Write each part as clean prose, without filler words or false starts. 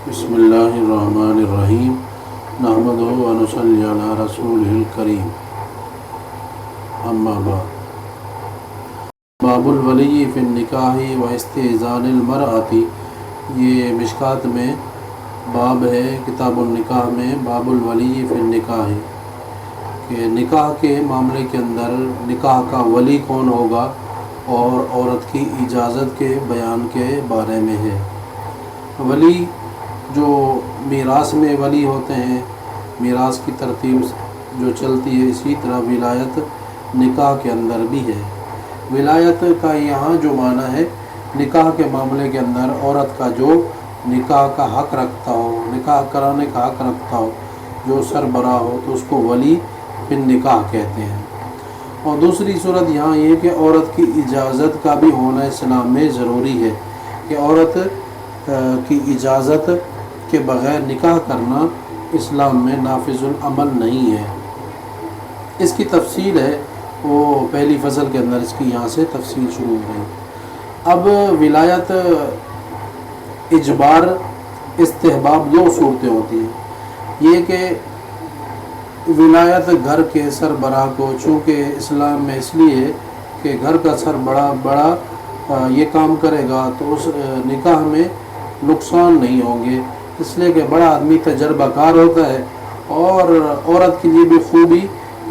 بسم اللہ الرحمن الرحیم نحمدہ و نصلی علی رسولہ الکریم اما بعد باب الولی فی النکاح و استئذان المرأۃ، یہ مشکات میں باب ہے کتاب النکاح میں، باب الولی فی النکاح کہ نکاح کے معاملے کے اندر نکاح کا ولی کون ہوگا اور عورت کی اجازت کے بیان کے بارے میں ہے۔ ولی جو میراث میں ولی ہوتے ہیں، میراث کی ترتیب جو چلتی ہے، اسی طرح ولایت نکاح کے اندر بھی ہے۔ ولایت کا یہاں جو معنی ہے، نکاح کے معاملے کے اندر عورت کا جو نکاح کا حق رکھتا ہو، نکاح کرانے کا حق رکھتا ہو، جو سربراہ ہو، تو اس کو ولی فی النکاح کہتے ہیں۔ اور دوسری صورت یہاں یہ کہ عورت کی اجازت کا بھی ہونا اسلام میں ضروری ہے کہ عورت کی اجازت کے بغیر نکاح کرنا اسلام میں نافذ العمل نہیں ہے۔ اس کی تفصیل ہے، وہ پہلی فصل کے اندر اس کی یہاں سے تفصیل شروع ہو گئی۔ اب ولایت اجبار استحباب دو صورتیں ہوتی ہیں۔ یہ کہ ولایت گھر کے سربراہ کو، چونکہ اسلام میں اس لیے کہ گھر کا سربراہ یہ کام کرے گا تو اس نکاح میں نقصان نہیں ہوں گے، اس لیے کہ بڑا آدمی تجربہ کار ہوتا ہے، اور عورت کے لیے بھی خوبی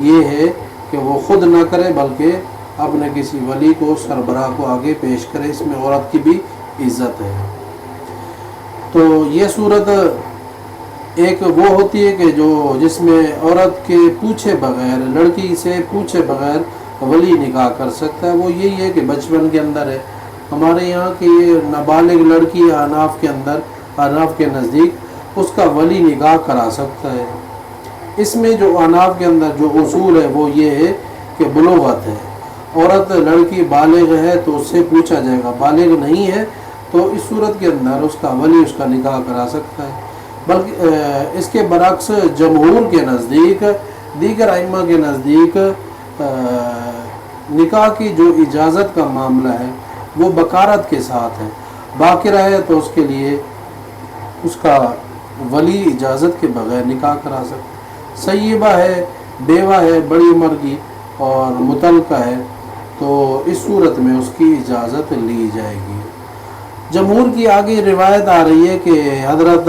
یہ ہے کہ وہ خود نہ کرے بلکہ اپنے کسی ولی کو، سربراہ کو آگے پیش کرے، اس میں عورت کی بھی عزت ہے۔ تو یہ صورت ایک وہ ہوتی ہے کہ جس میں عورت کے پوچھے بغیر، لڑکی سے پوچھے بغیر ولی نکاح کر سکتا ہے۔ وہ یہی ہے کہ بچپن کے اندر ہے، ہمارے یہاں کی نابالغ لڑکی احناف کے نزدیک اس کا ولی نکاح کرا سکتا ہے۔ اس میں جو احناف کے اندر جو اصول ہے وہ یہ ہے کہ بلوغت ہے، عورت لڑکی بالغ ہے تو اس سے پوچھا جائے گا، بالغ نہیں ہے تو اس صورت کے اندر اس کا ولی اس کا نکاح کرا سکتا ہے۔ بلکہ اس کے برعکس جمہور کے نزدیک، دیگر ائمہ کے نزدیک نکاح کی جو اجازت کا معاملہ ہے وہ بکارت کے ساتھ ہے، باقرہ ہے تو اس کے لیے اس کا ولی اجازت کے بغیر نکاح کرا سکتا ہے۔ سیبہ ہے، بیوہ ہے بڑی عمر کی اور مطلقہ ہے تو اس صورت میں اس کی اجازت لی جائے گی۔ جمہور کی آگے روایت آ رہی ہے کہ حضرت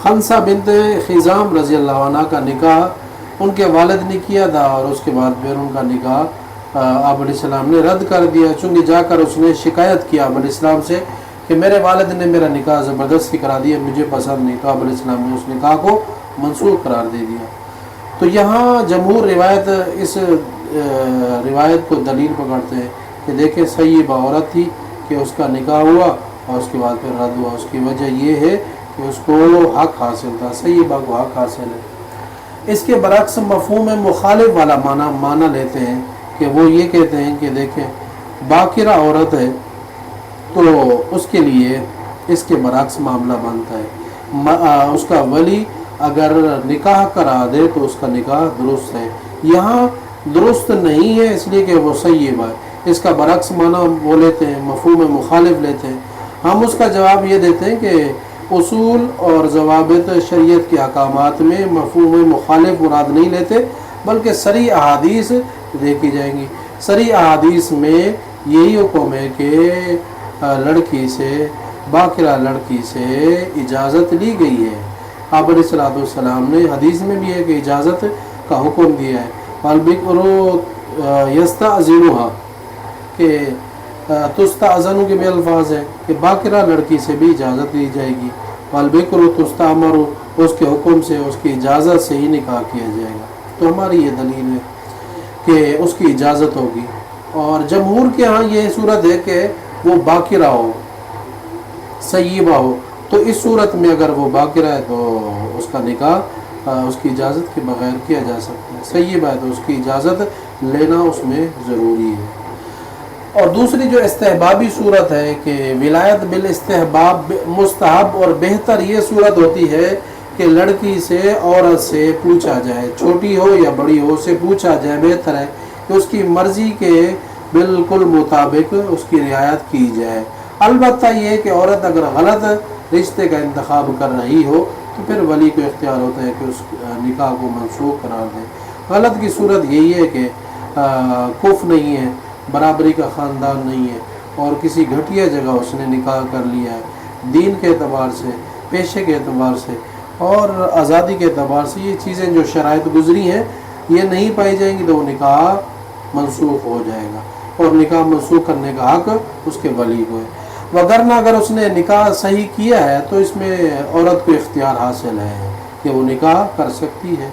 خنسہ بنت خزام رضی اللہ عنہ کا نکاح ان کے والد نے کیا تھا، اور اس کے بعد پھر ان کا نکاح آپ علیہ السلام نے رد کر دیا، چونکہ جا کر اس نے شکایت کیا آپ علیہ السلام سے کہ میرے والد نے میرا نکاح زبردستی کرا دیا، مجھے پسند نہیں، تو آپ علیہ السلام نے اس نکاح کو منسوخ قرار دے دیا۔ تو یہاں جمہور اس روایت کو دلیل پکڑتے ہیں کہ دیکھیں سیبہ عورت تھی کہ اس کا نکاح ہوا اور اس کے بعد پھر رد ہوا، اس کی وجہ یہ ہے کہ اس کو حق حاصل تھا، سیبہ کو حق حاصل ہے۔ اس کے برعکس مفہوم مخالف والا معنی لیتے ہیں کہ وہ یہ کہتے ہیں کہ دیکھیں باقرہ عورت ہے تو اس کے لیے اس کے برعکس معاملہ بنتا ہے، اس کا ولی اگر نکاح کرا دے تو اس کا نکاح درست ہے۔ یہاں درست نہیں ہے اس لیے کہ وہ سیبہ ہے، اس کا برعکس معنی وہ لیتے ہیں، مفہوم مخالف لیتے ہیں۔ ہم اس کا جواب یہ دیتے ہیں کہ اصول اور ضوابط شریعت کے احکامات میں مفہوم مخالف مراد نہیں لیتے، بلکہ صریح احادیث دیکھی جائیں گی۔ صریح احادیث میں یہی حکم ہے کہ لڑکی سے، باقرہ لڑکی سے اجازت لی گئی ہے۔ آپ علیہ السلام نے حدیث میں بھی ہے کہ اجازت کا حکم دیا ہے، والبکر یستأذنها کہ تستأذن کے بھی الفاظ ہیں کہ باقرہ لڑکی سے بھی اجازت لی جائے گی، والبکر تستأمر، اس کے حکم سے، اس کی اجازت سے ہی نکاح کیا جائے گا۔ تو ہماری یہ دلیل ہے کہ اس کی اجازت ہوگی۔ اور جمہور کے ہاں یہ صورت ہے کہ وہ باقرہ ہو، سیبہ ہو، تو اس صورت میں اگر وہ باقرہ ہے تو اس کا نکاح اس کی اجازت کے بغیر کیا جا سکتا ہے، سیبہ ہے تو اس کی اجازت لینا اس میں ضروری ہے۔ اور دوسری جو استحبابی صورت ہے کہ ولایت بالاستحباب، مستحب اور بہتر یہ صورت ہوتی ہے کہ لڑکی سے، عورت سے پوچھا جائے، چھوٹی ہو یا بڑی ہو، سے پوچھا جائے، بہتر ہے کہ اس کی مرضی کے بالکل مطابق اس کی رعایت کی جائے۔ البتہ یہ کہ عورت اگر غلط رشتے کا انتخاب کر رہی ہو تو پھر ولی کو اختیار ہوتا ہے کہ اس نکاح کو منسوخ قرار دے۔ غلط کی صورت یہی ہے کہ کف نہیں ہے، برابری کا خاندان نہیں ہے اور کسی گھٹیا جگہ اس نے نکاح کر لیا ہے، دین کے اعتبار سے، پیشے کے اعتبار سے اور آزادی کے اعتبار سے یہ چیزیں جو شرائط گزری ہیں یہ نہیں پائی جائیں گی تو وہ نکاح منسوخ ہو جائے گا اور نکاح منسوخ کرنے کا حق اس کے ولی کو ہے۔ وگرنہ اگر اس نے نکاح صحیح کیا ہے تو اس میں عورت کو اختیار حاصل ہے کہ وہ نکاح کر سکتی ہے،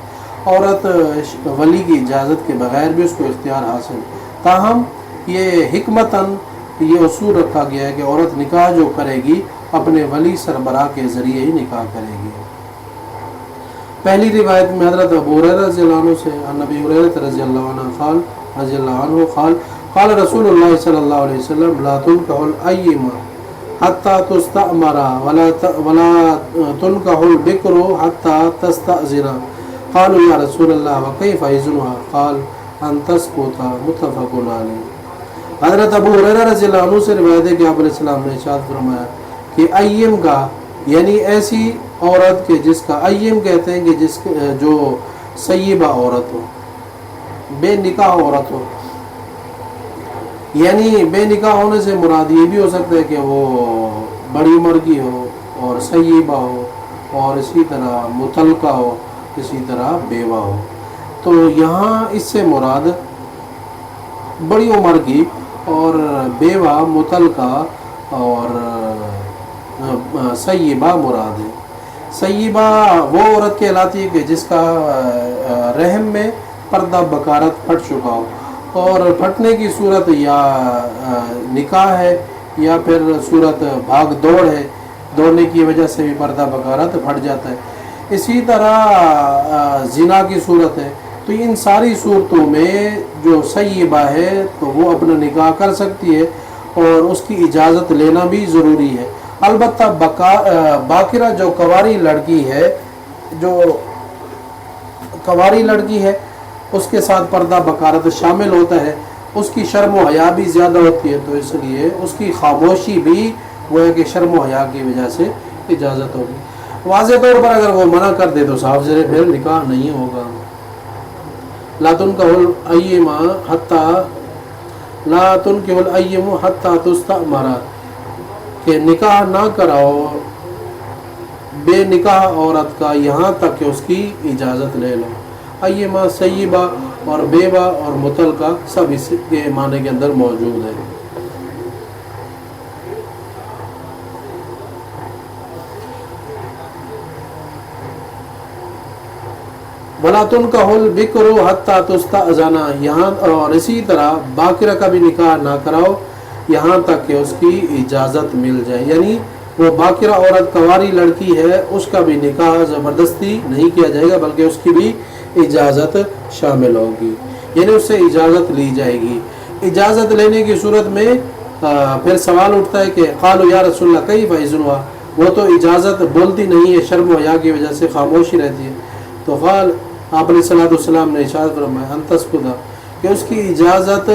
عورت ولی کی اجازت کے بغیر بھی اس کو اختیار حاصل۔ تاہم یہ حکمتاً یہ اصول رکھا گیا ہے کہ عورت نکاح جو کرے گی اپنے ولی سربراہ کے ذریعے ہی نکاح کرے گی۔ پہلی روایت میں حضرت ابو ہریرہ رضی اللہ عنہ سے نبی ہریرہ رضی اللہ عنہ قال قال رسول اللہ صلی اللہ علیہ وسلم لا تنکح الایمہ حتی تستأمر ولا تنکح البکر حتی تستأذن قالوا یا رسول اللہ وکیف اذنها قال ان تسکت متفق علیہ۔ حضرت ابو ہریرہ رضی اللہ عنہ سے روایت ہے کہ آپ علیہ السلام نے ارشاد فرمایا کہ ایم کا یعنی ایسی عورت کے جس کا ایم کہتے ہیں کہ جس جو سیبہ عورت ہو، بے نکاح عورت ہو، یعنی بے نکاح ہونے سے مراد یہ بھی ہو سکتا ہے کہ وہ بڑی عمر کی ہو اور سیبہ ہو اور اسی طرح مطلقہ ہو، اسی طرح بیوہ ہو۔ تو یہاں اس سے مراد بڑی عمر کی اور بیوہ، مطلقہ اور سیبہ مراد ہے۔ سیبہ وہ عورت کہلاتی ہے کہ جس کا رحم میں پردہ بکارت پھٹ چکا ہو اور پھٹنے کی صورت یا نکاح ہے یا پھر صورت بھاگ دوڑ ہے، دوڑنے کی وجہ سے بھی پردہ بکارت پھٹ جاتا ہے۔ اسی طرح زنا کی صورت ہے۔ تو ان ساری صورتوں میں جو سیبہ ہے تو وہ اپنا نکاح کر سکتی ہے اور اس کی اجازت لینا بھی ضروری ہے۔ البتہ باکرہ جو کنواری لڑکی ہے اس کے ساتھ پردہ بکارت شامل ہوتا ہے، اس کی شرم و حیا بھی زیادہ ہوتی ہے، تو اس لیے اس کی خاموشی بھی وہ ہے کہ شرم و حیا کی وجہ سے اجازت ہوگی۔ واضح طور پر اگر وہ منع کر دے تو صاف زیر پھر نکاح نہیں ہوگا۔ لا تنکح الایمہ حتی تستأمر کہ نکاح نہ کراؤ بے نکاح عورت کا یہاں تک کہ اس کی اجازت لے لو۔ ایمہ، سیبہ اور بیوہ اور مطلقہ سب اس کے معنی کے اندر موجود ہے۔ وَلَا تُنْكَحُ الْبِكْرُ حَتَّى تُسْتَأْذَنَ یہاں اور اسی طرح باکرہ کا بھی نکاح نہ کراؤ یہاں تک کہ اس کی اجازت مل جائے، یعنی وہ باکرہ عورت کنواری لڑکی ہے اس کا بھی نکاح زبردستی نہیں کیا جائے گا بلکہ اس کی بھی اجازت شامل ہوگی، یعنی اس سے اجازت لی جائے گی۔ اجازت لینے کی صورت میں پھر سوال اٹھتا ہے کہ قالوا یا رسول اللہ کیف اذنها، وہ تو اجازت بولتی نہیں ہے، شرم و حیا کی وجہ سے خاموشی رہتی ہے، تو قال آپ علیہ الصلوۃ والسلام نے ارشاد فرمایا ان تسکت کہ اس کی اجازت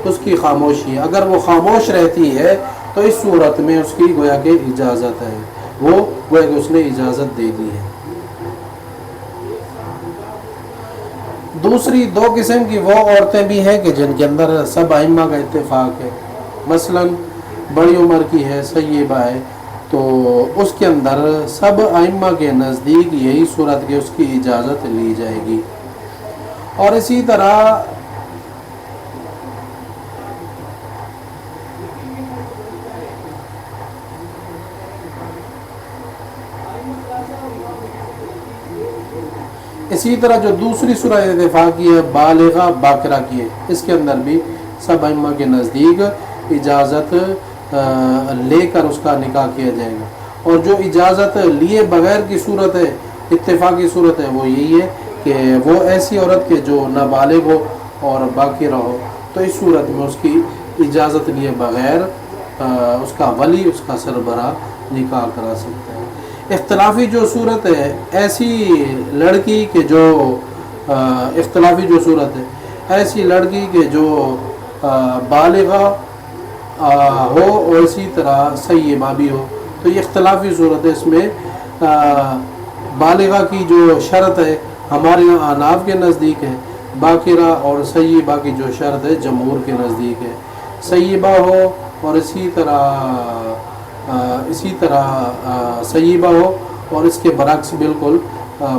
اس کی خاموشی، اگر وہ خاموش رہتی ہے تو اس صورت میں اس کی گویا کہ اجازت ہے، وہ گویا کہ اس نے اجازت دے دی ہے۔ دوسری دو قسم کی وہ عورتیں بھی ہیں کہ جن کے اندر سب ائمہ کا اتفاق ہے، مثلا بڑی عمر کی ہے، سیبہ ہے، تو اس کے اندر سب ائمہ کے نزدیک یہی صورت کہ اس کی اجازت لی جائے گی۔ اور اسی طرح جو دوسری صورت اتفاق کی ہے بالغہ باکرہ کی ہے، اس کے اندر بھی سب ائمہ کے نزدیک اجازت لے کر اس کا نکاح کیا جائے گا، اور جو اجازت لیے بغیر کی صورت ہے، اتفاقی صورت ہے، وہ یہی ہے کہ وہ ایسی عورت کے جو نابالغ ہو اور باکرہ ہو، تو اس صورت میں اس کی اجازت لیے بغیر اس کا ولی، اس کا سربراہ نکاح کرا سکتا ہے۔ اختلافی جو صورت ہے، ایسی لڑکی کے جو اختلافی جو صورت ہے، ایسی لڑکی کے جو بالغہ ہو اور اسی طرح سیبہ بھی ہو. تو یہ اختلافی صورت ہے. اس میں بالغہ کی جو شرط ہے ہمارے یہاں احناف کے نزدیک ہے، باقرہ اور سیبہ کی جو شرط ہے جمہور کے نزدیک ہے. سیبہ ہو اور اسی طرح سیبہ ہو اور اس کے برعکس بالکل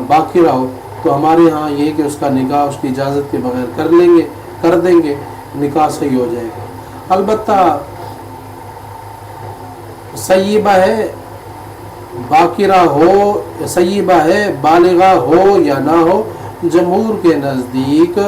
باقرہ ہو، تو ہمارے ہاں یہ کہ اس کا نکاح اس کی اجازت کے بغیر کر دیں گے، نکاح صحیح ہو جائے گا. البتہ سیبہ ہے باقرہ ہو، سیبہ ہے بالغہ ہو یا نہ ہو، جمہور کے نزدیک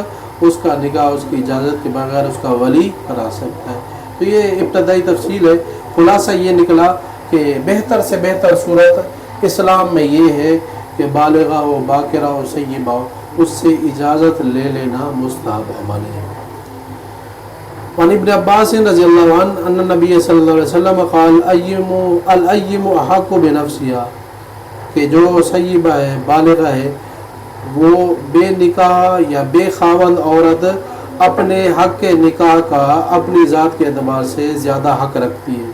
اس کا نکاح اس کی اجازت کے بغیر اس کا ولی کرا سکتا ہے. تو یہ ابتدائی تفصیل ہے. خلاصہ یہ نکلا کہ بہتر سے بہتر صورت اسلام میں یہ ہے کہ بالغہ ہو، باقرہ ہو، سیبہ ہو، اس سے اجازت لے لینا مستحب عمل ہے. وعن ابن عباس رضی اللہ عنہ ان نبی صلی اللہ علیہ وسلم قال الایم احق بنفسها، کہ جو سیبہ ہے بالغہ ہے وہ بے نکاح یا بے خاوند عورت اپنے حق کے نکاح کا اپنی ذات کے اعتبار سے زیادہ حق رکھتی ہے.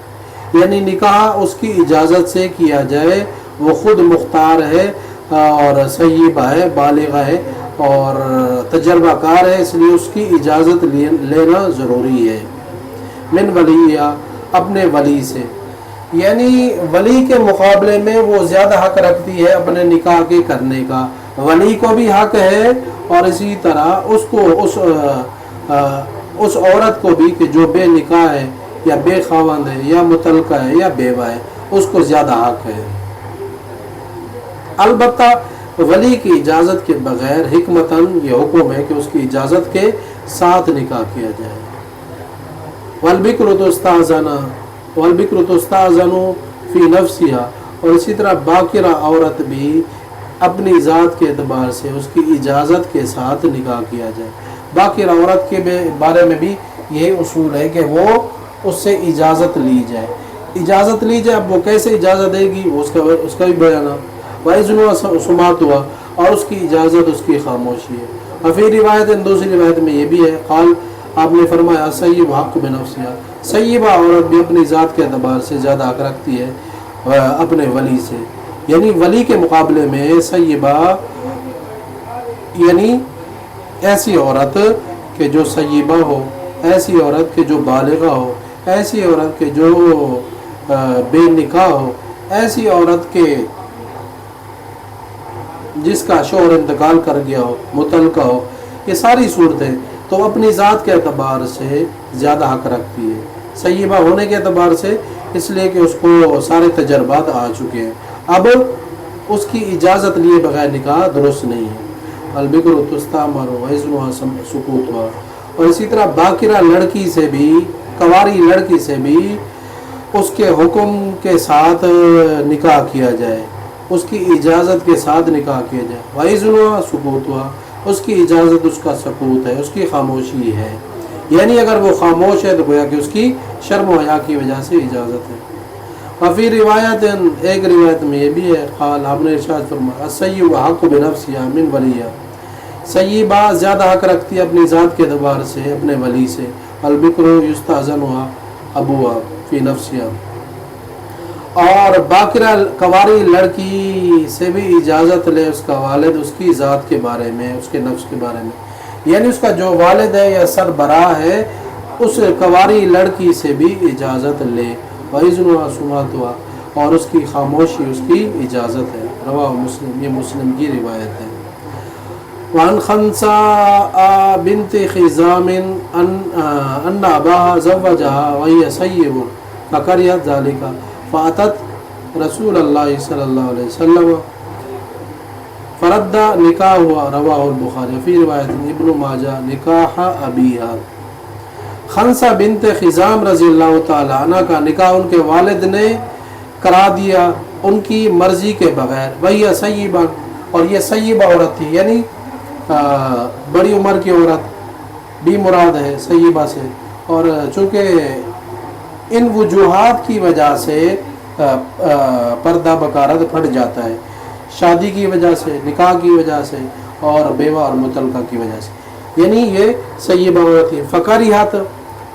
یعنی نکاح اس کی اجازت سے کیا جائے، وہ خود مختار ہے اور سیبہ ہے، بالغہ ہے اور تجربہ کار ہے، اس لیے اس کی اجازت لینا ضروری ہے. من ولی، اپنے ولی سے، یعنی ولی کے مقابلے میں وہ زیادہ حق رکھتی ہے اپنے نکاح کے کرنے کا. ولی کو بھی حق ہے اور اسی طرح اس عورت کو بھی کہ جو بے نکاح ہے یا بے خاوند ہے یا مطلقہ ہے یا بیوہ ہے، اس کو زیادہ حق ہے. البتہ ولی کی اجازت کے بغیر حکمتاً یہ حکم ہے کہ اس کی اجازت کے ساتھ نکاح کیا جائے. والبکر تستأذن فی نفسها، اور اسی طرح باقرہ عورت بھی اپنی ذات کے اعتبار سے اس کی اجازت کے ساتھ نکاح کیا جائے. باقرہ عورت کے بارے میں بھی یہی اصول ہے کہ وہ اس سے اجازت لی جائے. اب وہ کیسے اجازت دے گی اس کا بھی بیان ہے. وَإِذْنُ سُمَاتُهَا، اور اس کی اجازت اس کی خاموشی ہے. اور پھر روایت، دوسری روایت میں یہ بھی ہے، قال، آپ نے فرمایا سیب حق بنفسها، سیبہ عورت بھی اپنی ذات کے اعتبار سے زیادہ حق رکھتی ہے اپنے ولی سے. یعنی ولی کے مقابلے میں سیبہ یعنی ایسی عورت کہ جو سیبہ ہو، ایسی عورت کہ جو بالغہ ہو، ایسی عورت کہ جو بے نکاح ہو، ایسی عورت کے جس کا شوہر انتقال کر گیا ہو، مطلقہ ہو، یہ ساری صورتیں تو اپنی ذات کے اعتبار سے زیادہ حق رکھتی ہے. سیبہ ہونے کے اعتبار سے اس لیے کہ اس کو سارے تجربات آ چکے ہیں، اب اس کی اجازت لیے بغیر نکاح درست نہیں ہے. البکر تستأمر وإذنها سکوتها، اور اسی طرح باقرہ لڑکی سے بھی، کنواری لڑکی سے بھی اس کے حکم کے ساتھ نکاح کیا جائے، اس کی اجازت کے ساتھ نکاح کیا جائے. وإذنها سکوتها، اس کی اجازت اس کا سکوت ہے، اس کی خاموشی ہے. یعنی اگر وہ خاموش ہے تو گویا کہ اس کی شرم و حیا کی وجہ سے اجازت ہے. وفی روایت، ایک روایت میں یہ بھی ہے، قال، آپ نے ارشاد فرمایا السیب حق بنفسها من ولیہا، سیبہ زیادہ حق رکھتی ہے اپنی ذات کے اعتبار سے اپنے ولی سے. البکر یستأذنها ابوها فی نفسها، اور باقرہ کنواری لڑکی سے بھی اجازت لے اس کا والد اس کی ذات کے بارے میں، اس کے نفس کے بارے میں. یعنی اس کا جو والد ہے یا سربراہ ہے اس کنواری لڑکی سے بھی اجازت لے. وَإِذْنُهَا سُمَاتُهَا، اور اس کی خاموشی اس کی اجازت ہے. رواہ مسلم، یہ مسلم کی روایت ہے. وعن خنساء بنت خزام ان اباها زوجها وهي سيب فكرهت ذلك فاتت رسول اللہ صلی اللہ علیہ وسلم فرد نکاحها. رواہ البخاری. فی روایت ابن ماجہ نکاح ابیہا. خنسا بنت خزام رضی اللہ تعالی عنہ کا نکاح ان کے والد نے کرا دیا ان کی مرضی کے بغیر. وہی سیبہ، اور یہ سیبہ عورت تھی، یعنی بڑی عمر کی عورت بھی مراد ہے سیبہ سے. اور چونکہ ان وجوہات کی وجہ سے پردہ بکارت پھٹ جاتا ہے، شادی کی وجہ سے، نکاح کی وجہ سے اور بیوہ اور مطلقہ کی وجہ سے. یعنی یہ سیبہ عورت تھی. فکرہت،